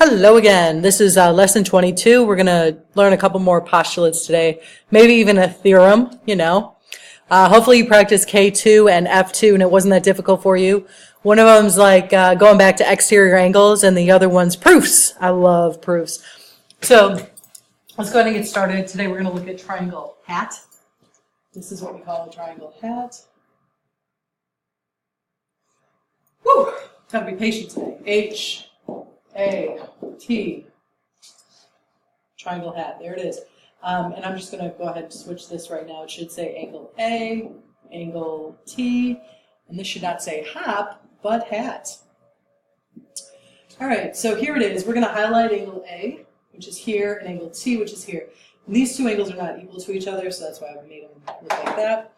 Hello again. This is lesson 22. We're going to learn a couple more postulates today, maybe even a theorem, Hopefully you practiced K2 and F2 and it wasn't that difficult for you. One of them's like going back to exterior angles and the other one's proofs. I love proofs. So let's go ahead and get started. Today we're going to look at triangle hat. This is what we call a triangle hat. Woo! Gotta be patient today. H-A-T. Triangle hat. There it is. And I'm just going to go ahead and switch this right now. It should say angle A, angle T, and this should not say hop, but hat. All right, so here it is. We're going to highlight angle A, which is here, and angle T, which is here. And these two angles are not equal to each other, so that's why I've made them look like that.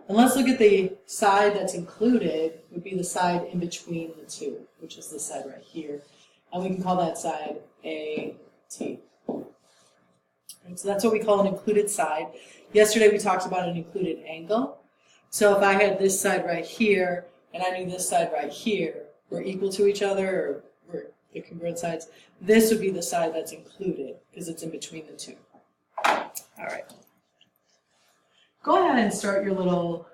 And let's look at the side that's included, would be the side in between the two, which is this side right here. And we can call that side AT. And so that's what we call an included side. Yesterday we talked about an included angle. So if I had this side right here, and I knew this side right here were equal to each other, or were the congruent sides, this would be the side that's included, because it's in between the two. All right. Go ahead and start your little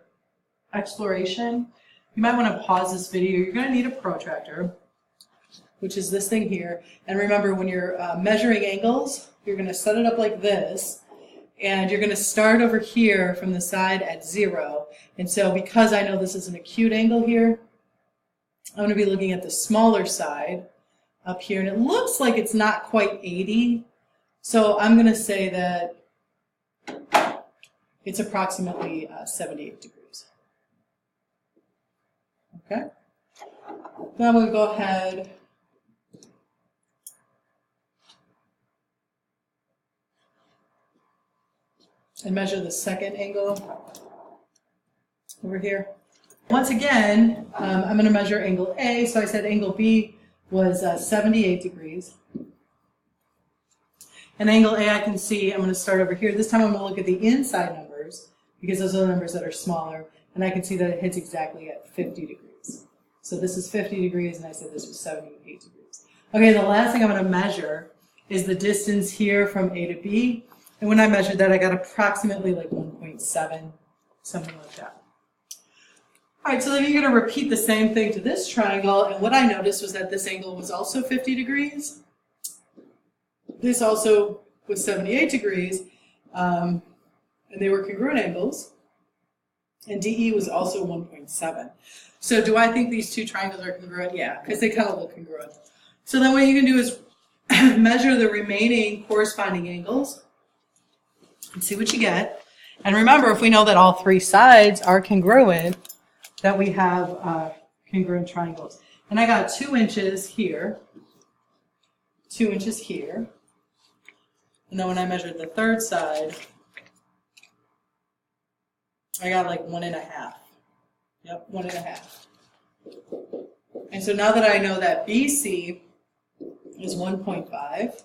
exploration. You might want to pause this video. You're going to need a protractor, which is this thing here. And remember, when you're measuring angles, you're going to set it up like this. And you're going to start over here from the side at 0. And so because I know this is an acute angle here, I'm going to be looking at the smaller side up here. And it looks like it's not quite 80. So I'm going to say that it's approximately 78 degrees. Okay? Now we'll go ahead and measure the second angle over here. Once again, I'm going to measure angle A. So I said angle B was 78 degrees. And angle A, I can see, I'm going to start over here. This time I'm going to look at the inside numbers, because those are the numbers that are smaller, and I can see that it hits exactly at 50 degrees. So this is 50 degrees, and I said this was 78 degrees. Okay, the last thing I'm going to measure is the distance here from A to B. And when I measured that, I got approximately like 1.7, something like that. All right, so then you're going to repeat the same thing to this triangle, and what I noticed was that this angle was also 50 degrees. This also was 78 degrees, and they were congruent angles, and DE was also 1.7. So do I think these two triangles are congruent? Yeah, because they kind of look congruent. So then what you can do is measure the remaining corresponding angles and see what you get. And remember, if we know that all three sides are congruent, that we have congruent triangles. And I got 2 inches here, 2 inches here. And then when I measured the third side, I got like 1.5. Yep, 1.5. And so now that I know that BC is 1.5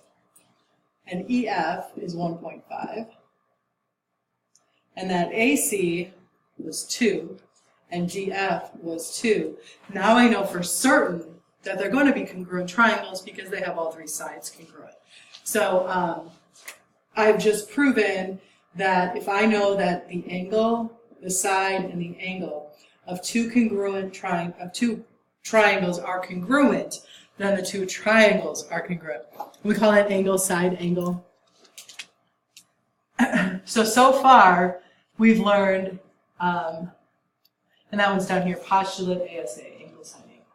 and EF is 1.5 and that AC was 2 and GF was 2, now I know for certain that they're going to be congruent triangles because they have all three sides congruent. So I've just proven that if I know that the angle, the side, and the angle of two triangles are congruent, then the two triangles are congruent. We call that angle side angle. So far we've learned, and that one's down here, postulate ASA, angle side angle.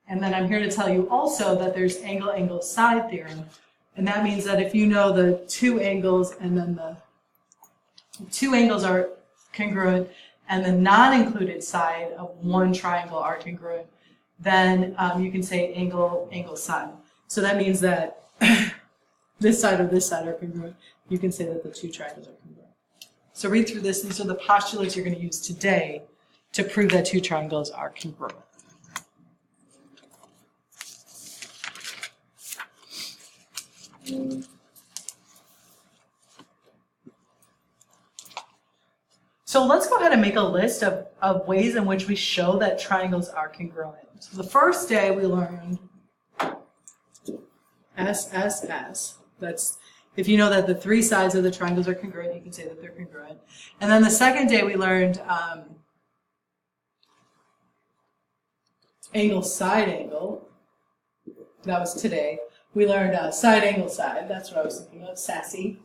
And then I'm here to tell you also that there's angle side theorem. And that means that if you know the two angles and then the two angles are congruent and the non-included side of one triangle are congruent, then you can say angle side. So that means that this side or this side are congruent. You can say that the two triangles are congruent. So read through this. These are the postulates you're going to use today to prove that two triangles are congruent. So let's go ahead and make a list of ways in which we show that triangles are congruent. So the first day we learned SSS. That's, if you know that the three sides of the triangles are congruent, you can say that they're congruent. And then the second day we learned angle side angle. That was today. We learned side angle side. That's what I was thinking of. Sassy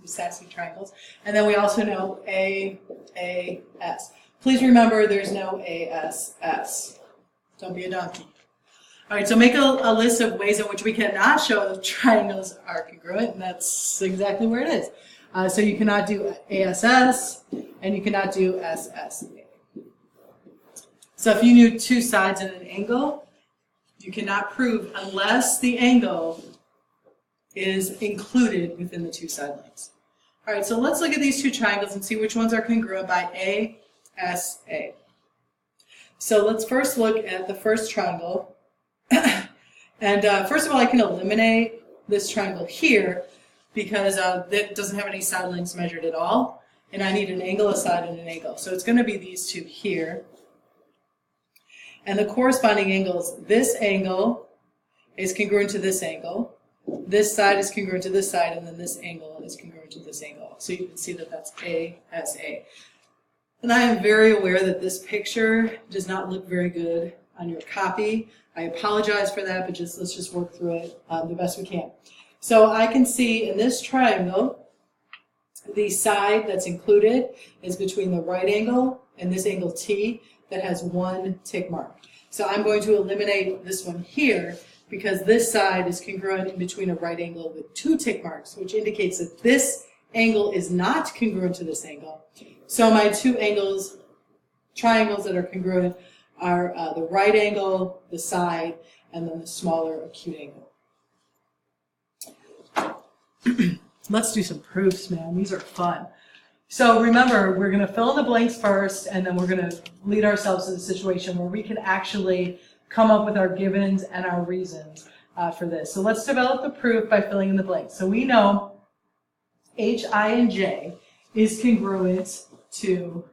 triangles. And then we also know AS. Please remember there's no ASS. Don't be a donkey. All right, so make a list of ways in which we cannot show triangles are congruent, and that's exactly where it is. So you cannot do ASS, and you cannot do SSA. So if you knew two sides and an angle, you cannot prove unless the angle is included within the two side lengths. All right, so let's look at these two triangles and see which ones are congruent by ASA. So let's first look at the first triangle. And first of all, I can eliminate this triangle here because it doesn't have any side lengths measured at all. And I need an angle, a side, and an angle. So it's going to be these two here. And the corresponding angles, this angle is congruent to this angle. This side is congruent to this side, and then this angle is congruent to this angle. So you can see that that's ASA. And I am very aware that this picture does not look very good on your copy. I apologize for that, but let's just work through it the best we can. So I can see in this triangle, the side that's included is between the right angle and this angle T that has one tick mark. So I'm going to eliminate this one here because this side is congruent in between a right angle with two tick marks, which indicates that this angle is not congruent to this angle. So my two triangles that are congruent are the right angle, the side, and then the smaller acute angle. Let's do some proofs, man. These are fun. So remember, we're going to fill in the blanks first, and then we're going to lead ourselves to the situation where we can actually come up with our givens and our reasons for this. So let's develop the proof by filling in the blanks. So we know H, I, and J is congruent to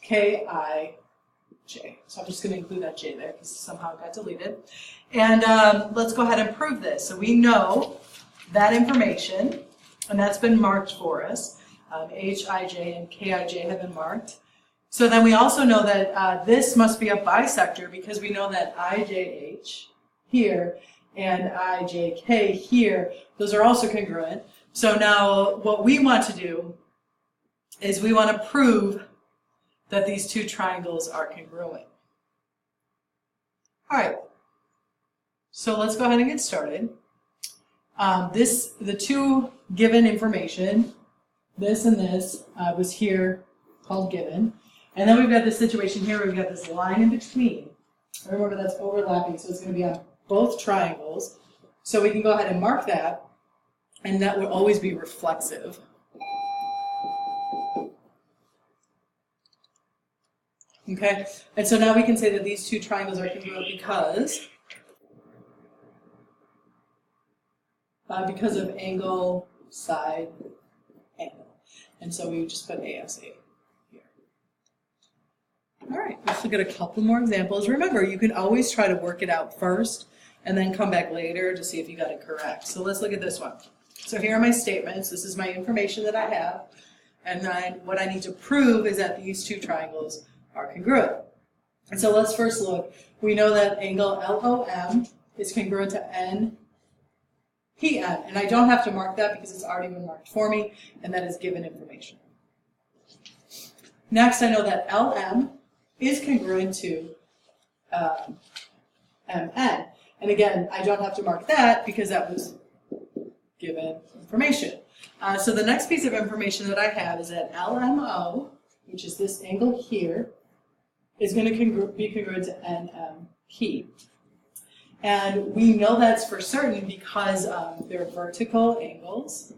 K, I, J. So I'm just going to include that J there because somehow it got deleted. And let's go ahead and prove this. So we know that information, and that's been marked for us. H, I, J, and K, I, J have been marked. So then we also know that this must be a bisector because we know that I, J, H here and I, J, K here, those are also congruent. So now what we want to do is we want to prove that these two triangles are congruent. All right, so let's go ahead and get started. The two given information, this and this, was here called given. And then we've got this situation here where we've got this line in between. Remember, that's overlapping, so it's going to be on both triangles. So we can go ahead and mark that, and that would always be reflexive. Okay, and so now we can say that these two triangles are congruent because of angle, side, angle. And so we would just put ASA here. All right, let's look at a couple more examples. Remember, you can always try to work it out first and then come back later to see if you got it correct. So let's look at this one. So here are my statements. This is my information that I have. And then what I need to prove is that these two triangles are congruent. And so let's first look. We know that angle LOM is congruent to NPN, and I don't have to mark that because it's already been marked for me, and that is given information. Next, I know that LM is congruent to MN, and again, I don't have to mark that because that was given information. So the next piece of information that I have is that LMO, which is this angle here, is going to be congruent to NMP. And we know that's for certain because they're vertical angles.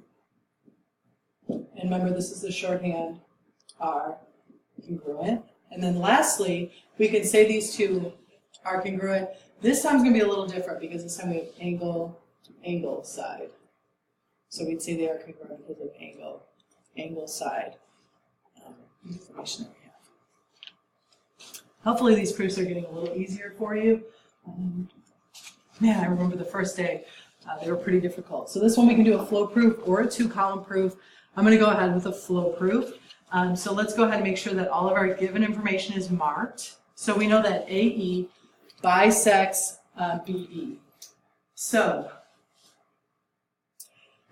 And remember, this is the shorthand, are congruent. And then lastly, we can say these two are congruent. This time's going to be a little different because this time we have angle, angle, side. So we'd say they are congruent because of angle, angle side information that we have. Hopefully these proofs are getting a little easier for you. Man, I remember the first day, they were pretty difficult. So this one we can do a flow proof or a 2-column proof. I'm going to go ahead with a flow proof. So let's go ahead and make sure that all of our given information is marked. So we know that AE bisects BE. So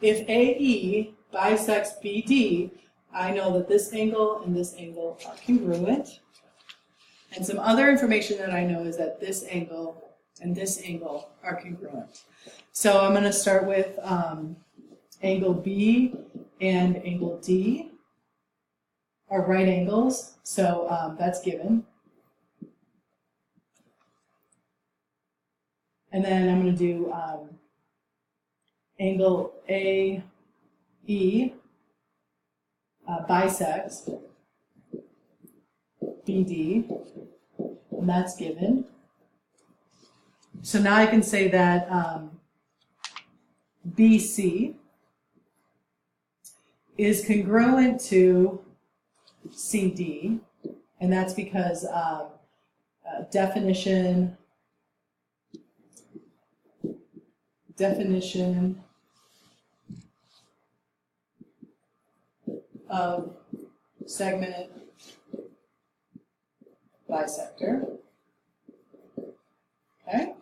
if AE bisects BD, I know that this angle and this angle are congruent. And some other information that I know is that this angle and this angle are congruent. So I'm going to start with angle B and angle D are right angles, so that's given. And then I'm going to do angle AE bisects BD, and that's given. So now I can say that BC is congruent to CD, and that's because definition of segment bisector. Okay,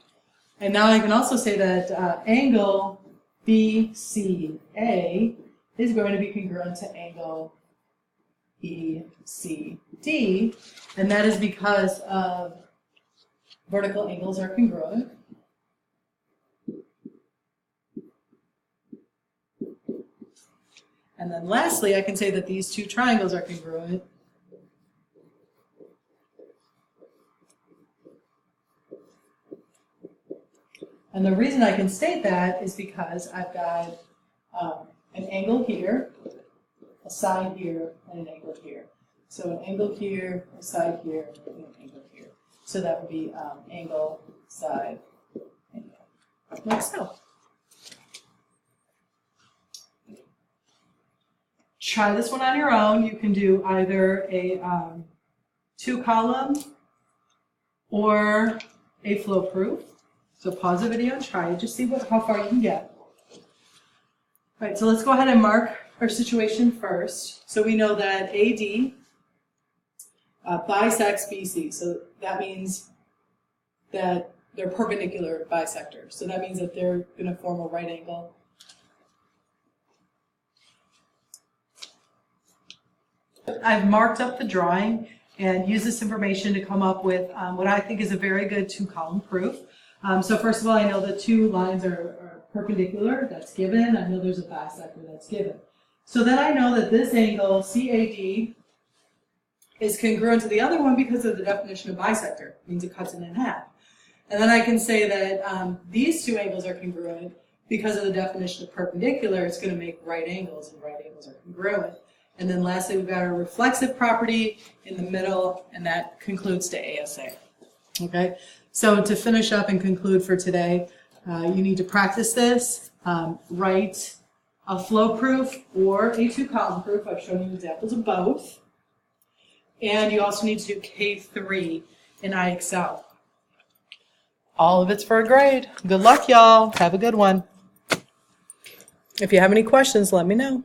and now I can also say that angle BCA is going to be congruent to angle ECD, and that is because vertical angles are congruent. And then lastly, I can say that these two triangles are congruent. And the reason I can state that is because I've got an angle here, a side here, and an angle here. So an angle here, a side here, and an angle here. So that would be angle, side, angle. Like so. Try this one on your own. You can do either a 2-column or a flow proof. So pause the video and try it. Just see how far you can get. All right, so let's go ahead and mark our situation first. So we know that AD bisects BC. So that means that they're perpendicular bisectors. So that means that they're going to form a right angle. I've marked up the drawing and used this information to come up with what I think is a very good 2-column proof. So first of all, I know the two lines are perpendicular, that's given. I know there's a bisector, that's given. So then I know that this angle, CAD, is congruent to the other one because of the definition of bisector. It means it cuts it in half. And then I can say that these two angles are congruent because of the definition of perpendicular. It's going to make right angles, and right angles are congruent. And then lastly, we've got our reflexive property in the middle, and that concludes to ASA. Okay, so to finish up and conclude for today, you need to practice this, write a flow proof or a 2-column proof. I've shown you examples of both. And you also need to do K3 in IXL. All of it's for a grade. Good luck, y'all. Have a good one. If you have any questions, let me know.